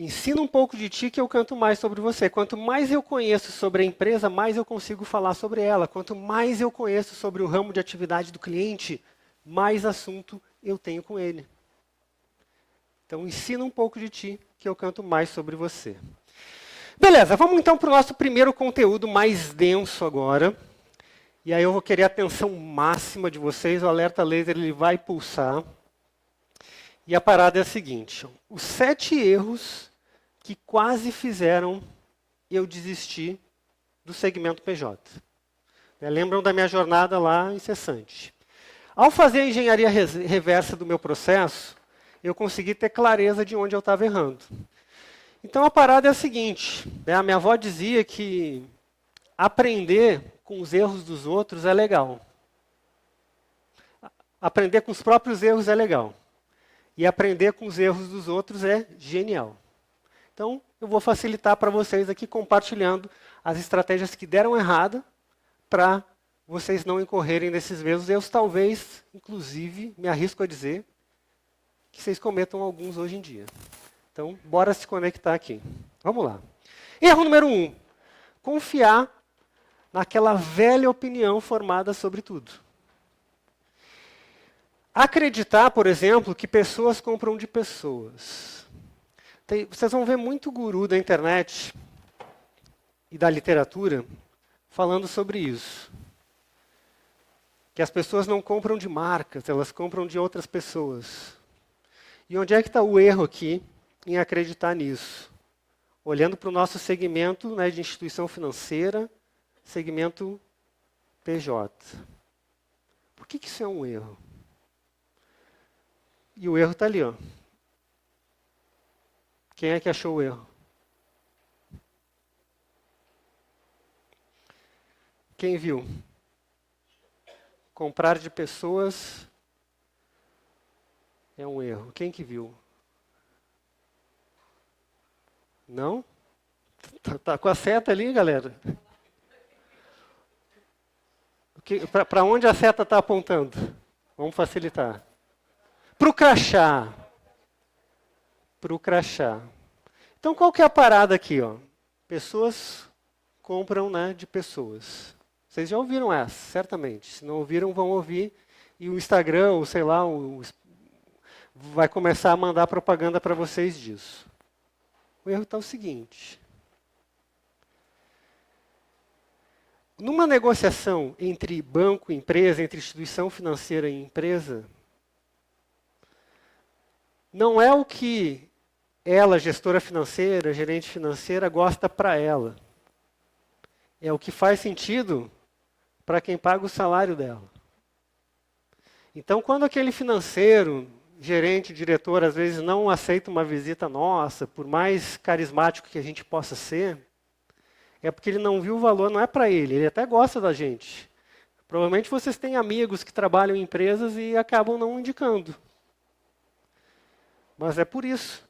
ensina um pouco de ti que eu canto mais sobre você. Quanto mais eu conheço sobre a empresa, mais eu consigo falar sobre ela. Quanto mais eu conheço sobre o ramo de atividade do cliente, mais assunto eu tenho com ele. Então, ensina um pouco de ti que eu canto mais sobre você. Beleza, vamos então para o nosso primeiro conteúdo mais denso agora. E aí eu vou querer a atenção máxima de vocês. O alerta laser ele vai pulsar. E a parada é a seguinte: os 7 erros que quase fizeram eu desistir do segmento PJ. Lembram da minha jornada lá incessante. Ao fazer a engenharia reversa do meu processo, eu consegui ter clareza de onde eu estava errando. Então a parada é a seguinte, a minha avó dizia que aprender com os erros dos outros é legal. Aprender com os próprios erros é legal. E aprender com os erros dos outros é genial. Então, eu vou facilitar para vocês aqui compartilhando as estratégias que deram errado para vocês não incorrerem nesses mesmos erros. Talvez, inclusive, me arrisco a dizer, que vocês cometam alguns hoje em dia. Então, bora se conectar aqui. Vamos lá. Erro número 1. Confiar naquela velha opinião formada sobre tudo. Acreditar, por exemplo, que pessoas compram de pessoas. Vocês vão ver muito guru da internet e da literatura falando sobre isso. Que as pessoas não compram de marcas, elas compram de outras pessoas. E onde é que está o erro aqui em acreditar nisso? Olhando para o nosso segmento, né, de instituição financeira, segmento PJ. Por que isso é um erro? E o erro está ali, ó. Quem é que achou o erro? Quem viu? Comprar de pessoas é um erro. Quem que viu? Não? Tá com a seta ali, galera? Para onde a seta está apontando? Vamos facilitar. Para o crachá. Para o crachá. Então, qual que é a parada aqui? Ó? Pessoas compram, né, de pessoas. Vocês já ouviram essa, certamente. Se não ouviram, vão ouvir. E o Instagram, ou sei lá, vai começar a mandar propaganda para vocês disso. O erro está o seguinte. Numa negociação entre banco e empresa, entre instituição financeira e empresa, não é o que ela, gestora financeira, gerente financeira, gosta para ela. É o que faz sentido para quem paga o salário dela. Então, quando aquele financeiro, gerente, diretor, às vezes não aceita uma visita nossa, por mais carismático que a gente possa ser, é porque ele não viu o valor, não é para ele até gosta da gente. Provavelmente vocês têm amigos que trabalham em empresas e acabam não indicando. Mas é por isso,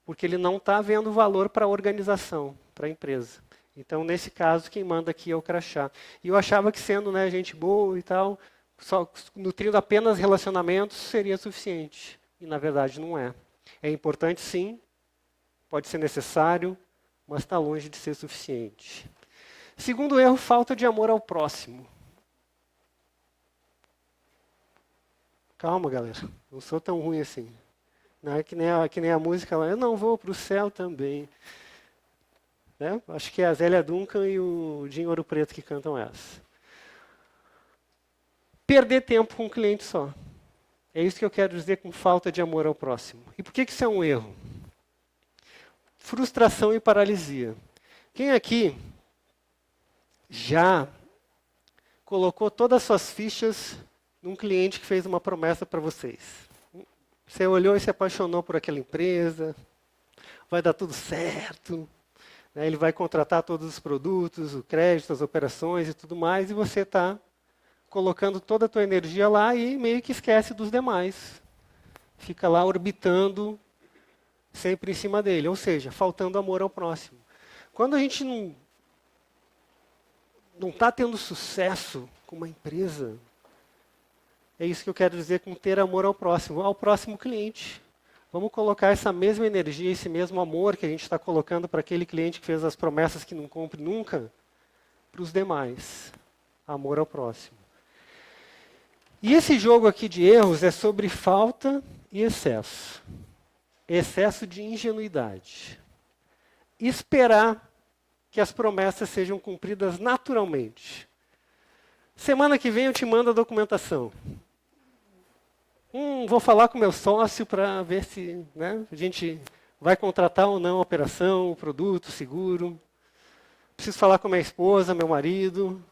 porque ele não está vendo valor para a organização, para a empresa. Então, nesse caso, quem manda aqui é o crachá. E eu achava que sendo, né, gente boa e tal, só nutrindo apenas relacionamentos seria suficiente. E, na verdade, não é. É importante, sim, pode ser necessário, mas está longe de ser suficiente. Segundo erro, falta de amor ao próximo. Calma, galera. Não sou tão ruim assim. Não é que nem a música lá, eu não vou para o céu também. Né? Acho que é a Zélia Duncan e o Dinho Ouro Preto que cantam essa. Perder tempo com um cliente só. É isso que eu quero dizer com falta de amor ao próximo. E por que isso é um erro? Frustração e paralisia. Quem aqui já colocou todas as suas fichas num cliente que fez uma promessa para vocês? Você olhou e se apaixonou por aquela empresa, vai dar tudo certo, né? Ele vai contratar todos os produtos, o crédito, as operações e tudo mais, e você está colocando toda a tua energia lá e meio que esquece dos demais. Fica lá orbitando sempre em cima dele, ou seja, faltando amor ao próximo. Quando a gente não está tendo sucesso com uma empresa, é isso que eu quero dizer com ter amor ao próximo cliente, Vamos colocar essa mesma energia, esse mesmo amor que a gente está colocando para aquele cliente que fez as promessas que não cumpre nunca, para os demais. Amor ao próximo. E esse jogo aqui de erros é sobre falta e excesso. Excesso de ingenuidade. Esperar que as promessas sejam cumpridas naturalmente. Semana que vem eu te mando a documentação. Vou falar com meu sócio para ver se a gente vai contratar ou não a operação, o produto, o seguro. Preciso falar com minha esposa, meu marido.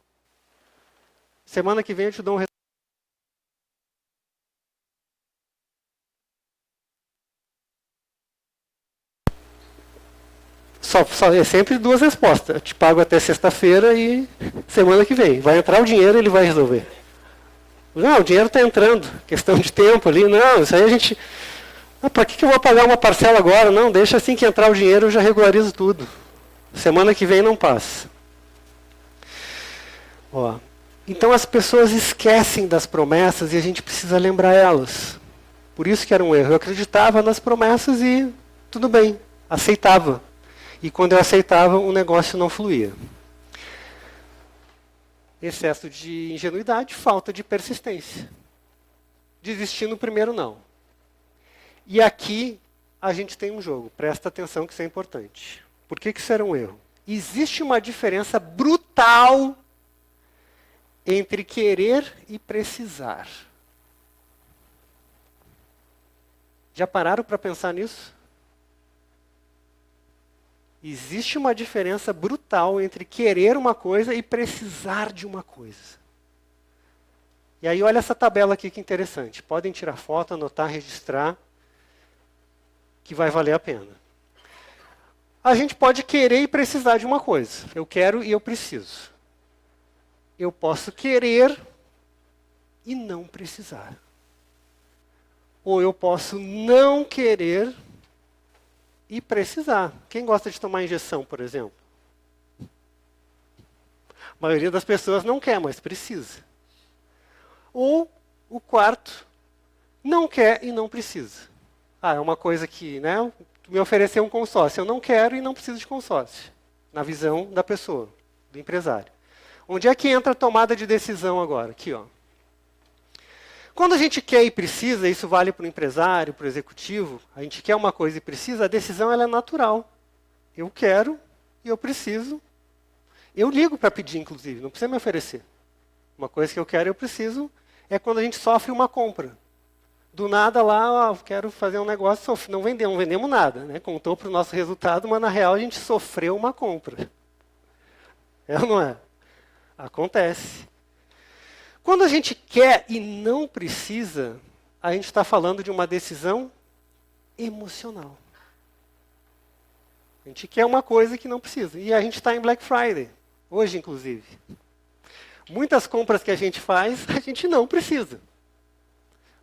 Semana que vem eu te dou um é sempre duas respostas. Eu te pago até sexta-feira e semana que vem. Vai entrar o dinheiro e ele vai resolver. Não, o dinheiro está entrando. Questão de tempo ali. Não, isso aí a gente... para que eu vou pagar uma parcela agora? Não, deixa assim que entrar o dinheiro eu já regularizo tudo. Semana que vem não passa. Ó. Então as pessoas esquecem das promessas e a gente precisa lembrar elas. Por isso que era um erro. Eu acreditava nas promessas e tudo bem, aceitava. E quando eu aceitava, o negócio não fluía. Excesso de ingenuidade, falta de persistência. Desistir no primeiro não. E aqui a gente tem um jogo. Presta atenção que isso é importante. Por que isso era um erro? Existe uma diferença brutal entre querer e precisar. Já pararam para pensar nisso? Existe uma diferença brutal entre querer uma coisa e precisar de uma coisa. E aí olha essa tabela aqui que interessante. Podem tirar foto, anotar, registrar, que vai valer a pena. A gente pode querer e precisar de uma coisa. Eu quero e eu preciso. Eu posso querer e não precisar. Ou eu posso não querer e precisar. Quem gosta de tomar injeção, por exemplo? A maioria das pessoas não quer, mas precisa. Ou o quarto, não quer e não precisa. É uma coisa que, tu me ofereceu um consórcio. Eu não quero e não preciso de consórcio. Na visão da pessoa, do empresário. Onde é que entra a tomada de decisão agora? Aqui, ó. Quando a gente quer e precisa, isso vale para o empresário, para o executivo, a gente quer uma coisa e precisa, a decisão ela é natural. Eu quero e eu preciso. Eu ligo para pedir, inclusive, não precisa me oferecer. Uma coisa que eu quero e eu preciso é quando a gente sofre uma compra. Do nada lá, quero fazer um negócio, não vendemos nada. Contou para o nosso resultado, mas na real a gente sofreu uma compra. É ou não é? Acontece. Quando a gente quer e não precisa, a gente está falando de uma decisão emocional. A gente quer uma coisa que não precisa. E a gente está em Black Friday, hoje inclusive. Muitas compras que a gente faz, a gente não precisa.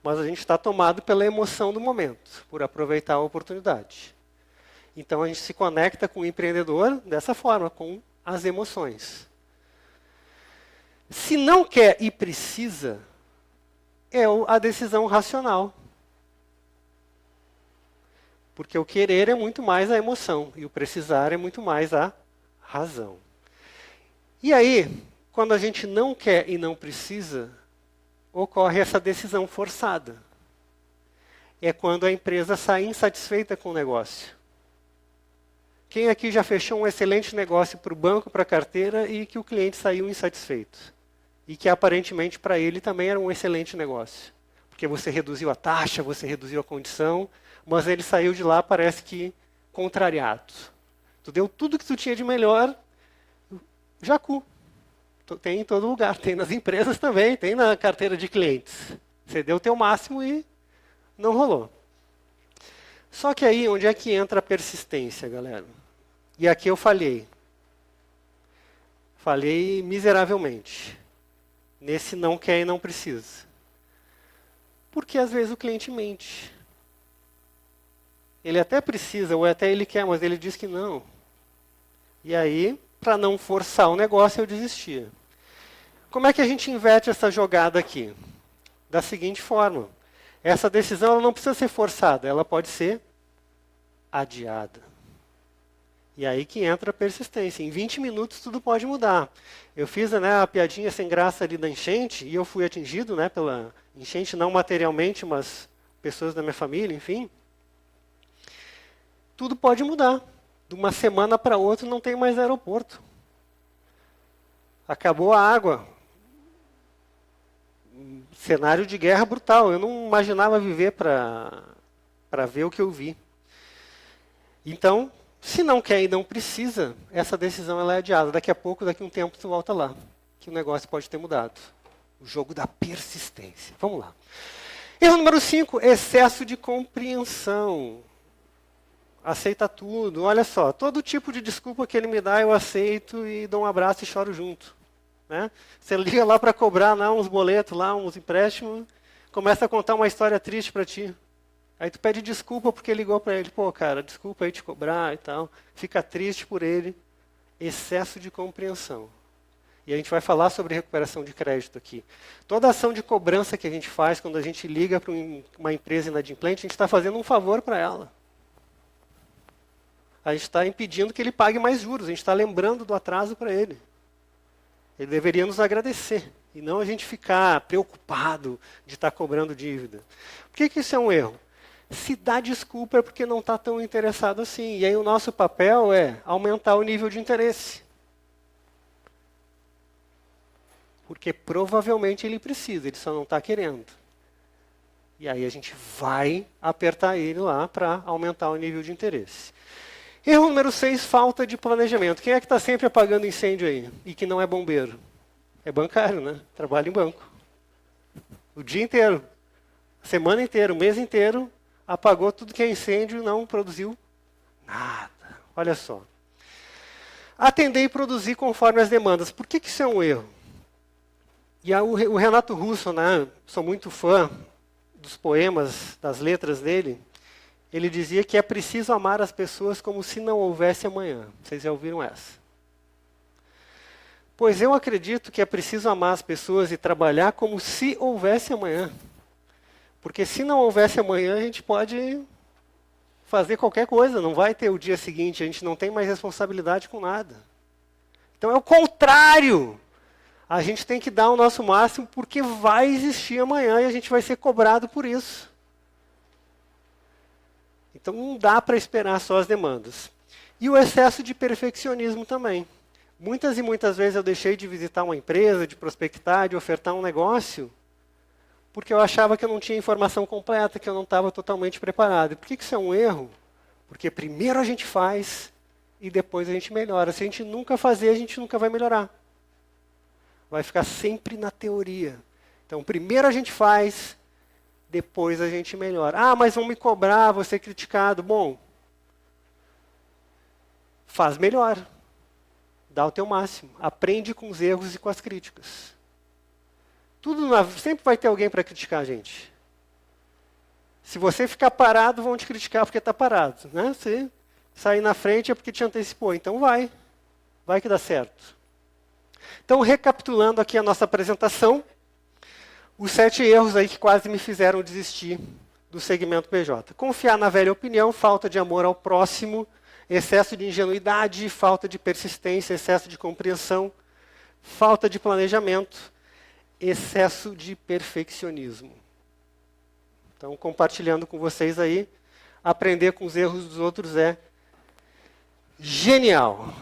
Mas a gente está tomado pela emoção do momento, por aproveitar a oportunidade. Então a gente se conecta com o empreendedor dessa forma, com as emoções. Se não quer e precisa, é a decisão racional. Porque o querer é muito mais a emoção e o precisar é muito mais a razão. E aí, quando a gente não quer e não precisa, ocorre essa decisão forçada. É quando a empresa sai insatisfeita com o negócio. Quem aqui já fechou um excelente negócio para o banco, para a carteira, e que o cliente saiu insatisfeito? E que aparentemente para ele também era um excelente negócio. Porque você reduziu a taxa, você reduziu a condição, mas ele saiu de lá, parece que contrariado. Tu deu tudo que tu tinha de melhor, jacu. Tem em todo lugar, tem nas empresas também, tem na carteira de clientes. Você deu o teu máximo e não rolou. Só que aí, onde é que entra a persistência, galera? E aqui eu falhei. Falhei miseravelmente. Nesse não quer e não precisa. Porque às vezes o cliente mente. Ele até precisa, ou até ele quer, mas ele diz que não. E aí, para não forçar o negócio, eu desistia. Como é que a gente inverte essa jogada aqui? Da seguinte forma. Essa decisão ela não precisa ser forçada, ela pode ser adiada. E aí que entra a persistência. Em 20 minutos tudo pode mudar. Eu fiz, né, a piadinha sem graça ali da enchente e eu fui atingido, né, pela enchente, não materialmente, mas pessoas da minha família, enfim. Tudo pode mudar. De uma semana para outra não tem mais aeroporto. Acabou a água. Cenário de guerra brutal. Eu não imaginava viver para ver o que eu vi. Então, se não quer e não precisa, essa decisão ela é adiada. Daqui a pouco, daqui a um tempo, tu volta lá. Que o negócio pode ter mudado. O jogo da persistência. Vamos lá. Erro número 5, excesso de compreensão. Aceita tudo. Olha só, todo tipo de desculpa que ele me dá, eu aceito e dou um abraço e choro junto. Né? Você liga lá para cobrar lá, uns boletos, lá, uns empréstimos, começa a contar uma história triste para ti. Aí tu pede desculpa porque ligou para ele. Pô, cara, desculpa aí te cobrar e tal. Fica triste por ele. Excesso de compreensão. E a gente vai falar sobre recuperação de crédito aqui. Toda ação de cobrança que a gente faz quando a gente liga para uma empresa inadimplente, a gente está fazendo um favor para ela. A gente está impedindo que ele pague mais juros. A gente está lembrando do atraso para ele. Ele deveria nos agradecer. E não a gente ficar preocupado de estar cobrando dívida. Por que isso é um erro? Se dá desculpa é porque não está tão interessado assim. E aí o nosso papel é aumentar o nível de interesse. Porque provavelmente ele precisa, ele só não está querendo. E aí a gente vai apertar ele lá para aumentar o nível de interesse. Erro número 6, falta de planejamento. Quem é que está sempre apagando incêndio aí e que não é bombeiro? É bancário, né? Trabalha em banco. O dia inteiro, a semana inteira, o mês inteiro, apagou tudo que é incêndio e não produziu nada. Olha só. Atender e produzir conforme as demandas. Por que isso é um erro? E o Renato Russo, né, sou muito fã dos poemas, das letras dele, ele dizia que é preciso amar as pessoas como se não houvesse amanhã. Vocês já ouviram essa? Pois eu acredito que é preciso amar as pessoas e trabalhar como se houvesse amanhã. Porque se não houvesse amanhã, a gente pode fazer qualquer coisa, não vai ter o dia seguinte, a gente não tem mais responsabilidade com nada. Então é o contrário. A gente tem que dar o nosso máximo porque vai existir amanhã e a gente vai ser cobrado por isso. Então não dá para esperar só as demandas. E o excesso de perfeccionismo também. Muitas e muitas vezes eu deixei de visitar uma empresa, de prospectar, de ofertar um negócio, porque eu achava que eu não tinha informação completa, que eu não estava totalmente preparado. E por que isso é um erro? Porque primeiro a gente faz e depois a gente melhora. Se a gente nunca fazer, a gente nunca vai melhorar. Vai ficar sempre na teoria. Então, primeiro a gente faz, depois a gente melhora. Ah, mas vão me cobrar, vou ser criticado. Bom, faz melhor. Dá o teu máximo. Aprende com os erros e com as críticas. Sempre vai ter alguém para criticar a gente. Se você ficar parado, vão te criticar porque está parado. Né? Se sair na frente é porque te antecipou. Então vai. Vai que dá certo. Então, recapitulando aqui a nossa apresentação, os 7 erros aí que quase me fizeram desistir do segmento PJ. Confiar na velha opinião, falta de amor ao próximo, excesso de ingenuidade, falta de persistência, excesso de compreensão, falta de planejamento, excesso de perfeccionismo. Então, compartilhando com vocês aí, aprender com os erros dos outros é genial.